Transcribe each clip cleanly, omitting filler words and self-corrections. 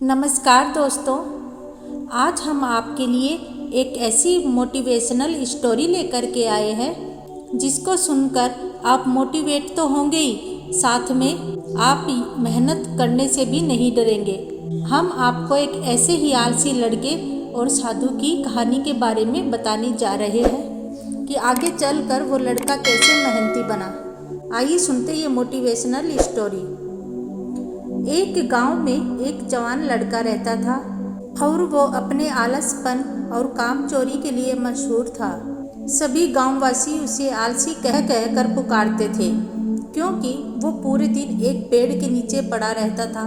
नमस्कार दोस्तों, आज हम आपके लिए एक ऐसी मोटिवेशनल स्टोरी लेकर के आए हैं जिसको सुनकर आप मोटिवेट तो होंगे ही, साथ में आप मेहनत करने से भी नहीं डरेंगे। हम आपको एक ऐसे ही आलसी लड़के और साधु की कहानी के बारे में बताने जा रहे हैं कि आगे चलकर वो लड़का कैसे मेहनती बना। आइए सुनते ये मोटिवेशनल स्टोरी। एक गांव में एक जवान लड़का रहता था और वो अपने आलसपन और कामचोरी के लिए मशहूर था। सभी गांववासी उसे आलसी कह कर पुकारते थे, क्योंकि वो पूरे दिन एक पेड़ के नीचे पड़ा रहता था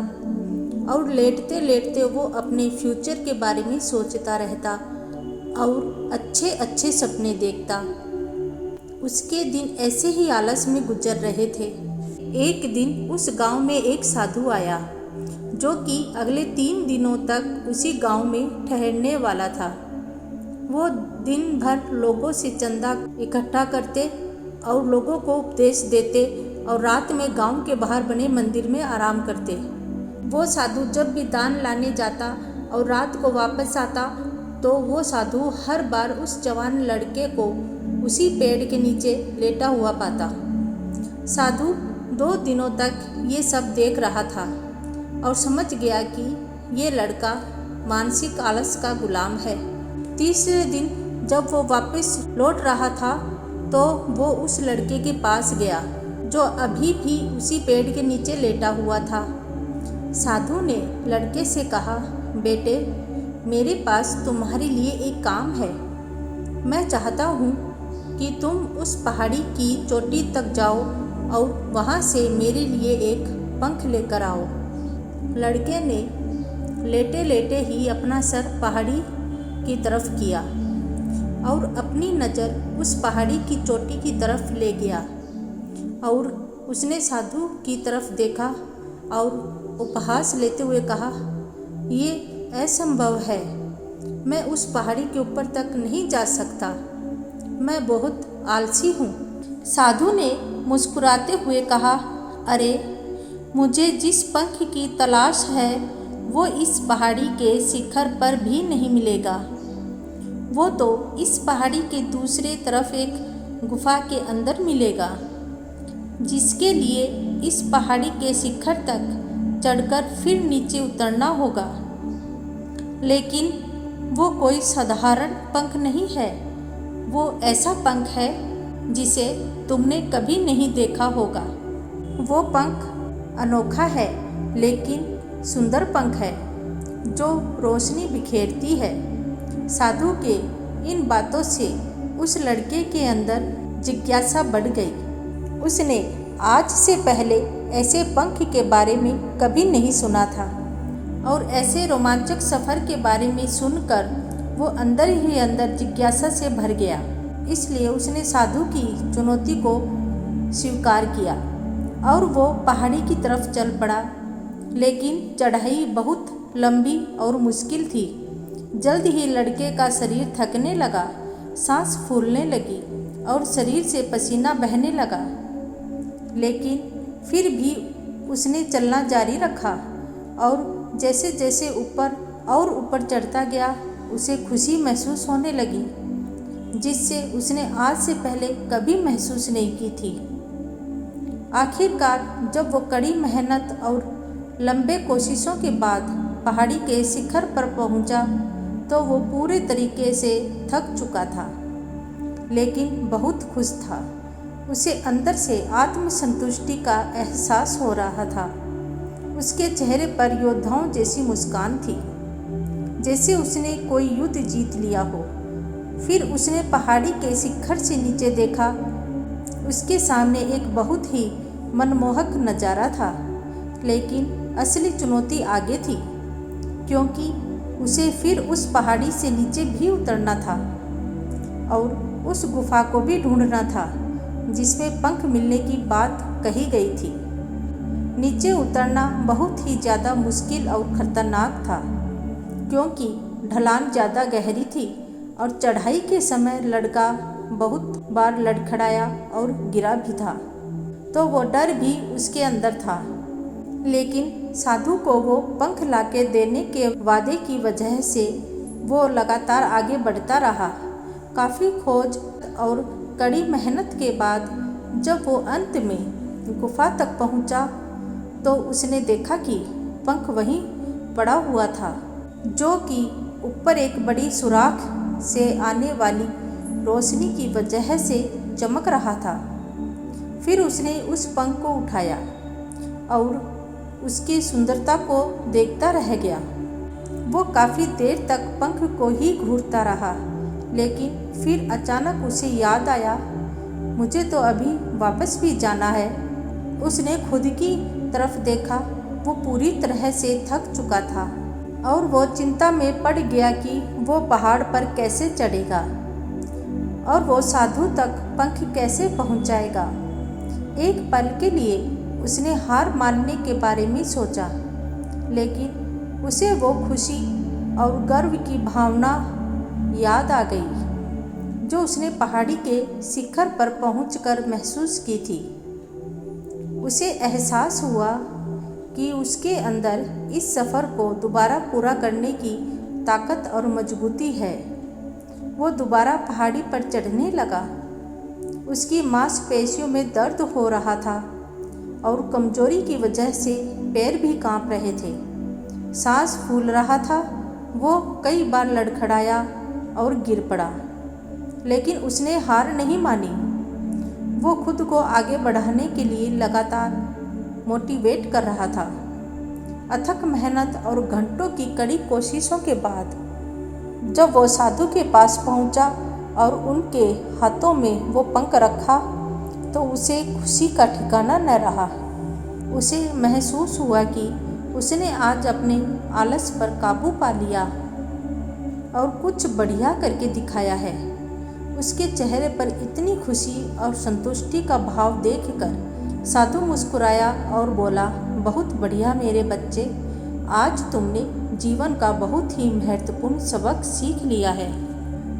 और लेटते लेटते वो अपने फ्यूचर के बारे में सोचता रहता और अच्छे अच्छे सपने देखता। उसके दिन ऐसे ही आलस में गुजर रहे थे। एक दिन उस गांव में एक साधु आया, जो कि अगले 3 दिनों तक उसी गांव में ठहरने वाला था। वो दिन भर लोगों से चंदा इकट्ठा करते और लोगों को उपदेश देते और रात में गांव के बाहर बने मंदिर में आराम करते। वो साधु जब भी दान लाने जाता और रात को वापस आता, तो वो साधु हर बार उस जवान लड़के को उसी पेड़ के नीचे लेटा हुआ पाता। साधु 2 दिनों तक ये सब देख रहा था और समझ गया कि ये लड़का मानसिक आलस का गुलाम है। तीसरे दिन जब वो वापस लौट रहा था, तो वो उस लड़के के पास गया जो अभी भी उसी पेड़ के नीचे लेटा हुआ था। साधु ने लड़के से कहा, बेटे, मेरे पास तुम्हारे लिए एक काम है। मैं चाहता हूँ कि तुम उस पहाड़ी की चोटी तक जाओ और वहाँ से मेरे लिए एक पंख लेकर आओ। लड़के ने लेटे लेटे ही अपना सर पहाड़ी की तरफ किया और अपनी नज़र उस पहाड़ी की चोटी की तरफ ले गया और उसने साधु की तरफ देखा और उपहास लेते हुए कहा, ये असंभव है, मैं उस पहाड़ी के ऊपर तक नहीं जा सकता, मैं बहुत आलसी हूँ। साधु ने मुस्कुराते हुए कहा, अरे, मुझे जिस पंख की तलाश है वो इस पहाड़ी के शिखर पर भी नहीं मिलेगा। वो तो इस पहाड़ी के दूसरे तरफ एक गुफा के अंदर मिलेगा, जिसके लिए इस पहाड़ी के शिखर तक चढ़कर फिर नीचे उतरना होगा। लेकिन वो कोई साधारण पंख नहीं है, वो ऐसा पंख है जिसे तुमने कभी नहीं देखा होगा। वो पंख अनोखा है, लेकिन सुंदर पंख है जो रोशनी बिखेरती है। साधु के इन बातों से उस लड़के के अंदर जिज्ञासा बढ़ गई। उसने आज से पहले ऐसे पंख के बारे में कभी नहीं सुना था और ऐसे रोमांचक सफ़र के बारे में सुनकर वो अंदर ही अंदर जिज्ञासा से भर गया। इसलिए उसने साधु की चुनौती को स्वीकार किया और वो पहाड़ी की तरफ चल पड़ा। लेकिन चढ़ाई बहुत लंबी और मुश्किल थी। जल्द ही लड़के का शरीर थकने लगा, सांस फूलने लगी और शरीर से पसीना बहने लगा। लेकिन फिर भी उसने चलना जारी रखा और जैसे जैसे ऊपर और ऊपर चढ़ता गया, उसे खुशी महसूस होने लगी, जिससे उसने आज से पहले कभी महसूस नहीं की थी। आखिरकार जब वो कड़ी मेहनत और लंबे कोशिशों के बाद पहाड़ी के शिखर पर पहुंचा, तो वो पूरे तरीके से थक चुका था, लेकिन बहुत खुश था। उसे अंदर से आत्मसंतुष्टि का एहसास हो रहा था। उसके चेहरे पर योद्धाओं जैसी मुस्कान थी, जैसे उसने कोई युद्ध जीत लिया हो। फिर उसने पहाड़ी के शिखर से नीचे देखा। उसके सामने एक बहुत ही मनमोहक नज़ारा था, लेकिन असली चुनौती आगे थी, क्योंकि उसे फिर उस पहाड़ी से नीचे भी उतरना था और उस गुफा को भी ढूंढना था जिसमें पंख मिलने की बात कही गई थी। नीचे उतरना बहुत ही ज़्यादा मुश्किल और ख़तरनाक था, क्योंकि ढलान ज़्यादा गहरी थी और चढ़ाई के समय लड़का बहुत बार लड़खड़ाया और गिरा भी था, तो वो डर भी उसके अंदर था। लेकिन साधु को वो पंख लाके देने के वादे की वजह से वो लगातार आगे बढ़ता रहा। काफ़ी खोज और कड़ी मेहनत के बाद जब वो अंत में गुफा तक पहुंचा तो उसने देखा कि पंख वहीं पड़ा हुआ था, जो कि ऊपर एक बड़ी सुराख से आने वाली रोशनी की वजह से चमक रहा था। फिर उसने उस पंख को उठाया और उसकी सुंदरता को देखता रह गया। वो काफ़ी देर तक पंख को ही घूरता रहा, लेकिन फिर अचानक उसे याद आया, मुझे तो अभी वापस भी जाना है। उसने खुद की तरफ देखा, वो पूरी तरह से थक चुका था और वो चिंता में पड़ गया कि वो पहाड़ पर कैसे चढ़ेगा और वो साधु तक पंख कैसे पहुंचाएगा। एक पल के लिए उसने हार मानने के बारे में सोचा, लेकिन उसे वो खुशी और गर्व की भावना याद आ गई जो उसने पहाड़ी के शिखर पर पहुंचकर महसूस की थी। उसे एहसास हुआ कि उसके अंदर इस सफ़र को दोबारा पूरा करने की ताकत और मजबूती है। वो दोबारा पहाड़ी पर चढ़ने लगा। उसकी मांसपेशियों में दर्द हो रहा था और कमजोरी की वजह से पैर भी कांप रहे थे। सांस फूल रहा था। वो कई बार लड़खड़ाया और गिर पड़ा, लेकिन उसने हार नहीं मानी। वो खुद को आगे बढ़ाने के लिए लगातार मोटिवेट कर रहा था। अथक मेहनत और घंटों की कड़ी कोशिशों के बाद जब वो साधु के पास पहुंचा और उनके हाथों में वो पंख रखा तो उसे खुशी का ठिकाना न रहा। उसे महसूस हुआ कि उसने आज अपने आलस पर काबू पा लिया और कुछ बढ़िया करके दिखाया है। उसके चेहरे पर इतनी खुशी और संतुष्टि का भाव देखकर साधु मुस्कुराया और बोला, बहुत बढ़िया मेरे बच्चे, आज तुमने जीवन का बहुत ही महत्वपूर्ण सबक सीख लिया है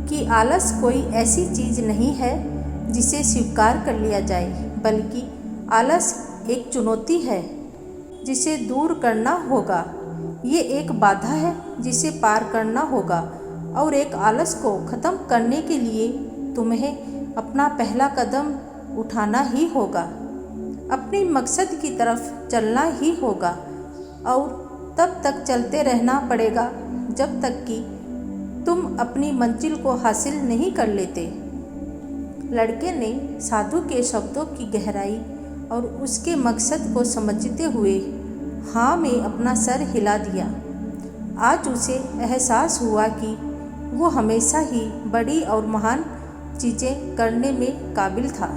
कि आलस कोई ऐसी चीज़ नहीं है जिसे स्वीकार कर लिया जाए, बल्कि आलस एक चुनौती है जिसे दूर करना होगा। ये एक बाधा है जिसे पार करना होगा और एक आलस को ख़त्म करने के लिए तुम्हें अपना पहला कदम उठाना ही होगा, अपने मकसद की तरफ चलना ही होगा और तब तक चलते रहना पड़ेगा जब तक कि तुम अपनी मंजिल को हासिल नहीं कर लेते। लड़के ने साधु के शब्दों की गहराई और उसके मकसद को समझते हुए हाँ में अपना सर हिला दिया। आज उसे एहसास हुआ कि वो हमेशा ही बड़ी और महान चीज़ें करने में काबिल था,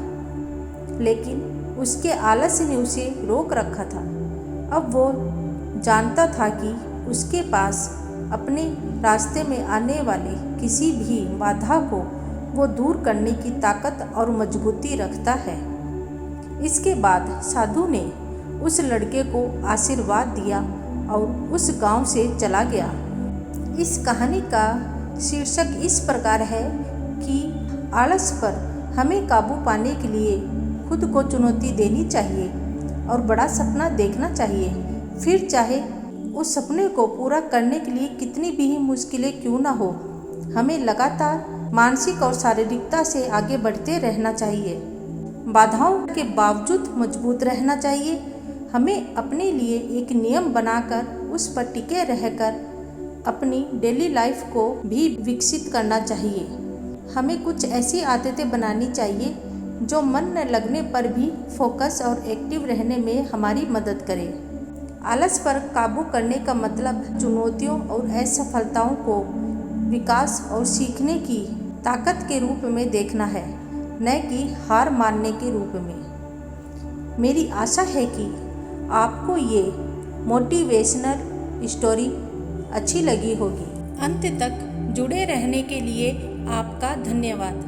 लेकिन उसके आलस ने उसे रोक रखा था। अब वो जानता था कि उसके पास अपने रास्ते में आने वाले किसी भी बाधा को वो दूर करने की ताकत और मजबूती रखता है। इसके बाद साधु ने उस लड़के को आशीर्वाद दिया और उस गांव से चला गया। इस कहानी का शीर्षक इस प्रकार है कि आलस पर हमें काबू पाने के लिए खुद को चुनौती देनी चाहिए और बड़ा सपना देखना चाहिए, फिर चाहे उस सपने को पूरा करने के लिए कितनी भी मुश्किलें क्यों ना हो। हमें लगातार मानसिक और शारीरिकता से आगे बढ़ते रहना चाहिए, बाधाओं के बावजूद मजबूत रहना चाहिए। हमें अपने लिए एक नियम बनाकर उस पर टिके रहकर अपनी डेली लाइफ को भी विकसित करना चाहिए। हमें कुछ ऐसी आदतें बनानी चाहिए जो मन न लगने पर भी फोकस और एक्टिव रहने में हमारी मदद करे। आलस पर काबू करने का मतलब चुनौतियों और असफलताओं को विकास और सीखने की ताकत के रूप में देखना है, न कि हार मानने के रूप में। मेरी आशा है कि आपको ये मोटिवेशनल स्टोरी अच्छी लगी होगी। अंत तक जुड़े रहने के लिए आपका धन्यवाद।